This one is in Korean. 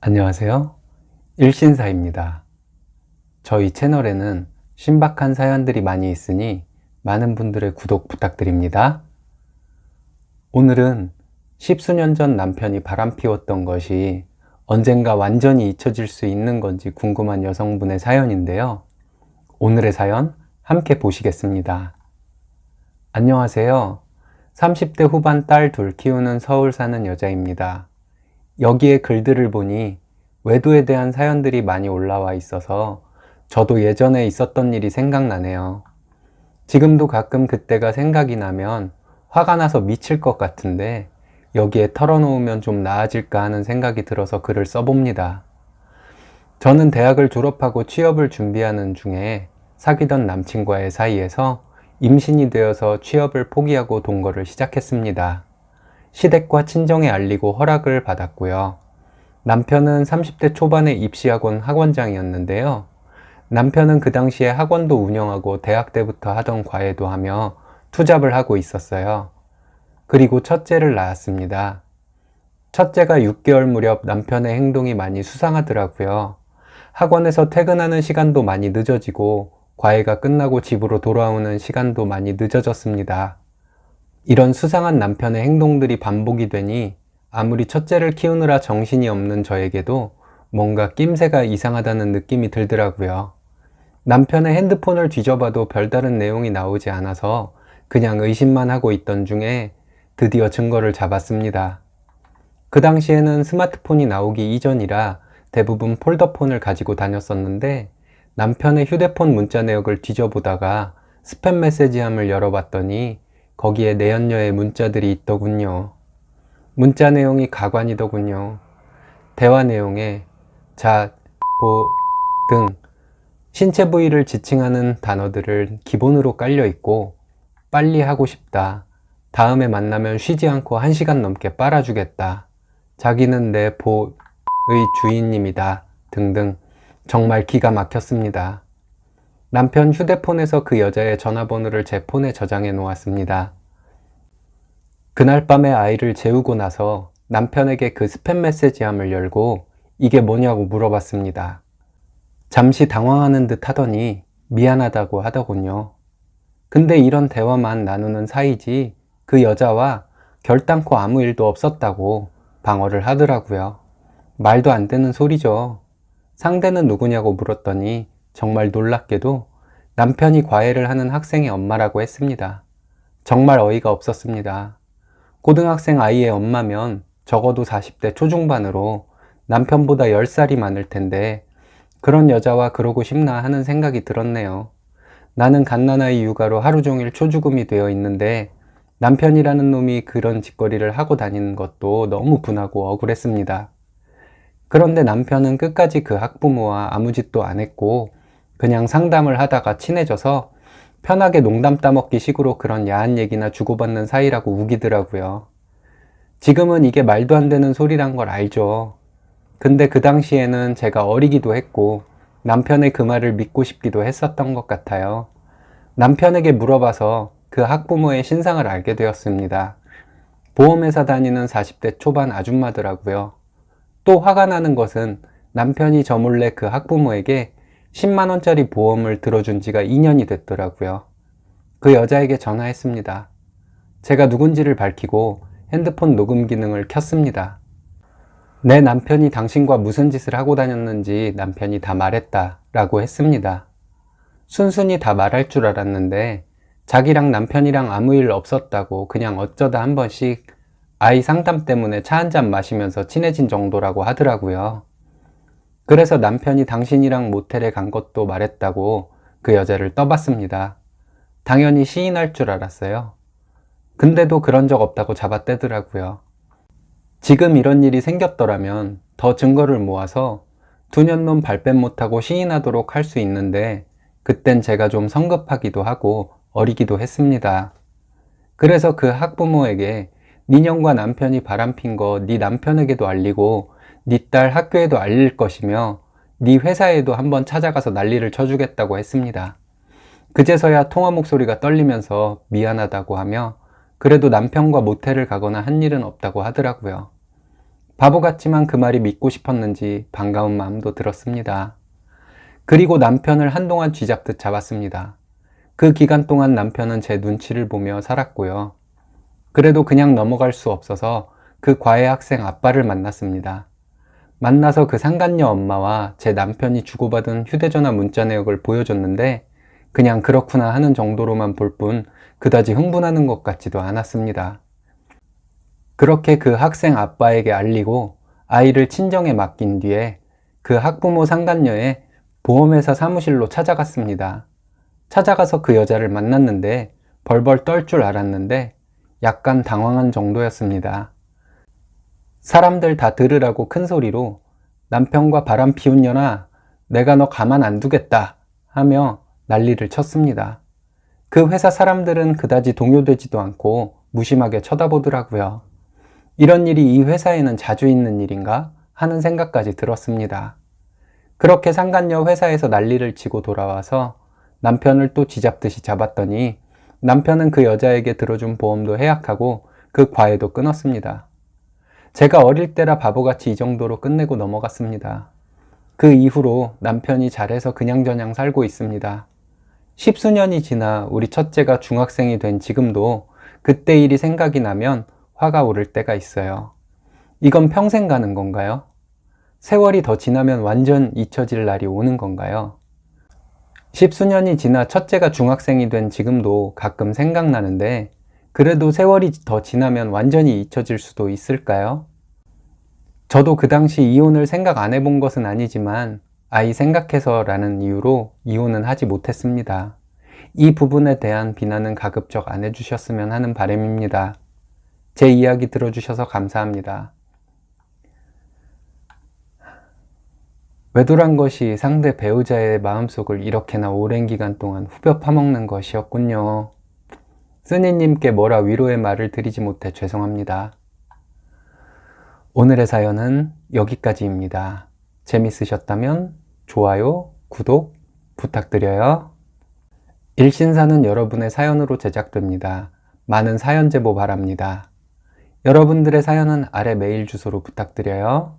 안녕하세요. 일신사입니다. 저희 채널에는 신박한 사연들이 많이 있으니 많은 분들의 구독 부탁드립니다. 오늘은 십수년 전 남편이 바람피웠던 것이 언젠가 완전히 잊혀질 수 있는 건지 궁금한 여성분의 사연인데요. 오늘의 사연 함께 보시겠습니다. 안녕하세요. 30대 후반 딸 둘 키우는 서울 사는 여자입니다. 여기에 글들을 보니 외도에 대한 사연들이 많이 올라와 있어서 저도 예전에 있었던 일이 생각나네요. 지금도 가끔 그때가 생각이 나면 화가 나서 미칠 것 같은데 여기에 털어놓으면 좀 나아질까 하는 생각이 들어서 글을 써봅니다. 저는 대학을 졸업하고 취업을 준비하는 중에 사귀던 남친과의 사이에서 임신이 되어서 취업을 포기하고 동거를 시작했습니다. 시댁과 친정에 알리고 허락을 받았고요. 남편은 30대 초반에 입시학원 학원장이었는데요. 남편은 그 당시에 학원도 운영하고 대학 때부터 하던 과외도 하며 투잡을 하고 있었어요. 그리고 첫째를 낳았습니다. 첫째가 6개월 무렵 남편의 행동이 많이 수상하더라고요. 학원에서 퇴근하는 시간도 많이 늦어지고 과외가 끝나고 집으로 돌아오는 시간도 많이 늦어졌습니다. 이런 수상한 남편의 행동들이 반복이 되니 아무리 첫째를 키우느라 정신이 없는 저에게도 뭔가 낌새가 이상하다는 느낌이 들더라고요. 남편의 핸드폰을 뒤져봐도 별다른 내용이 나오지 않아서 그냥 의심만 하고 있던 중에 드디어 증거를 잡았습니다. 그 당시에는 스마트폰이 나오기 이전이라 대부분 폴더폰을 가지고 다녔었는데 남편의 휴대폰 문자 내역을 뒤져보다가 스팸 메시지함을 열어봤더니 거기에 내연녀의 문자들이 있더군요. 문자 내용이 가관이더군요. 대화 내용에 자, 보 등 신체 부위를 지칭하는 단어들을 기본으로 깔려 있고 빨리 하고 싶다. 다음에 만나면 쉬지 않고 1시간 넘게 빨아주겠다. 자기는 내 보의 주인님이다. 등등 정말 기가 막혔습니다. 남편 휴대폰에서 그 여자의 전화번호를 제 폰에 저장해 놓았습니다. 그날 밤에 아이를 재우고 나서 남편에게 그 스팸 메시지함을 열고 이게 뭐냐고 물어봤습니다. 잠시 당황하는 듯 하더니 미안하다고 하더군요. 근데 이런 대화만 나누는 사이지 그 여자와 결단코 아무 일도 없었다고 방어를 하더라고요. 말도 안 되는 소리죠. 상대는 누구냐고 물었더니 정말 놀랍게도 남편이 과외를 하는 학생의 엄마라고 했습니다. 정말 어이가 없었습니다. 고등학생 아이의 엄마면 적어도 40대 초중반으로 남편보다 10살이 많을 텐데 그런 여자와 그러고 싶나 하는 생각이 들었네요. 나는 갓난아이 육아로 하루 종일 초죽음이 되어 있는데 남편이라는 놈이 그런 짓거리를 하고 다니는 것도 너무 분하고 억울했습니다. 그런데 남편은 끝까지 그 학부모와 아무 짓도 안 했고 그냥 상담을 하다가 친해져서 편하게 농담 따먹기 식으로 그런 야한 얘기나 주고받는 사이라고 우기더라고요. 지금은 이게 말도 안 되는 소리란 걸 알죠. 근데 그 당시에는 제가 어리기도 했고 남편의 그 말을 믿고 싶기도 했었던 것 같아요. 남편에게 물어봐서 그 학부모의 신상을 알게 되었습니다. 보험회사 다니는 40대 초반 아줌마더라고요. 또 화가 나는 것은 남편이 저 몰래 그 학부모에게 10만원짜리 보험을 들어준 지가 2년이 됐더라고요. 그 여자에게 전화했습니다. 제가 누군지를 밝히고 핸드폰 녹음 기능을 켰습니다. 내 남편이 당신과 무슨 짓을 하고 다녔는지 남편이 다 말했다 라고 했습니다. 순순히 다 말할 줄 알았는데 자기랑 남편이랑 아무 일 없었다고 그냥 어쩌다 한 번씩 아이 상담 때문에 차 한잔 마시면서 친해진 정도라고 하더라고요. 그래서 남편이 당신이랑 모텔에 간 것도 말했다고 그 여자를 떠봤습니다. 당연히 시인할 줄 알았어요. 근데도 그런 적 없다고 잡아떼더라고요. 지금 이런 일이 생겼더라면 더 증거를 모아서 2년놈 발뺌 못하고 시인하도록 할 수 있는데 그땐 제가 좀 성급하기도 하고 어리기도 했습니다. 그래서 그 학부모에게 네 년과 남편이 바람핀 거 네 남편에게도 알리고 네 딸 학교에도 알릴 것이며 네 회사에도 한번 찾아가서 난리를 쳐주겠다고 했습니다. 그제서야 통화 목소리가 떨리면서 미안하다고 하며 그래도 남편과 모텔을 가거나 한 일은 없다고 하더라고요. 바보 같지만 그 말이 믿고 싶었는지 반가운 마음도 들었습니다. 그리고 남편을 한동안 쥐잡듯 잡았습니다. 그 기간 동안 남편은 제 눈치를 보며 살았고요. 그래도 그냥 넘어갈 수 없어서 그 과외 학생 아빠를 만났습니다. 만나서 그 상간녀 엄마와 제 남편이 주고받은 휴대전화 문자 내역을 보여줬는데 그냥 그렇구나 하는 정도로만 볼 뿐 그다지 흥분하는 것 같지도 않았습니다. 그렇게 그 학생 아빠에게 알리고 아이를 친정에 맡긴 뒤에 그 학부모 상간녀의 보험회사 사무실로 찾아갔습니다. 찾아가서 그 여자를 만났는데 벌벌 떨 줄 알았는데 약간 당황한 정도였습니다. 사람들 다 들으라고 큰 소리로 남편과 바람 피운 년아, 내가 너 가만 안 두겠다 하며 난리를 쳤습니다. 그 회사 사람들은 그다지 동요되지도 않고 무심하게 쳐다보더라고요. 이런 일이 이 회사에는 자주 있는 일인가 하는 생각까지 들었습니다. 그렇게 상간녀 회사에서 난리를 치고 돌아와서 남편을 또 쥐잡듯이 잡았더니 남편은 그 여자에게 들어준 보험도 해약하고 그 과외도 끊었습니다. 제가 어릴 때라 바보같이 이 정도로 끝내고 넘어갔습니다. 그 이후로 남편이 잘해서 그냥저냥 살고 있습니다. 10수년이 지나 우리 첫째가 중학생이 된 지금도 그때 일이 생각이 나면 화가 오를 때가 있어요. 이건 평생 가는 건가요? 세월이 더 지나면 완전 잊혀질 날이 오는 건가요? 10수년이 지나 첫째가 중학생이 된 지금도 가끔 생각나는데 그래도 세월이 더 지나면 완전히 잊혀질 수도 있을까요? 저도 그 당시 이혼을 생각 안 해본 것은 아니지만 아이 생각해서 라는 이유로 이혼은 하지 못했습니다. 이 부분에 대한 비난은 가급적 안 해주셨으면 하는 바람입니다. 제 이야기 들어주셔서 감사합니다. 외도란 것이 상대 배우자의 마음속을 이렇게나 오랜 기간 동안 후벼 파먹는 것이었군요. 쓰니님께 뭐라 위로의 말을 드리지 못해 죄송합니다. 오늘의 사연은 여기까지입니다. 재밌으셨다면 좋아요, 구독 부탁드려요. 일신사는 여러분의 사연으로 제작됩니다. 많은 사연 제보 바랍니다. 여러분들의 사연은 아래 메일 주소로 부탁드려요.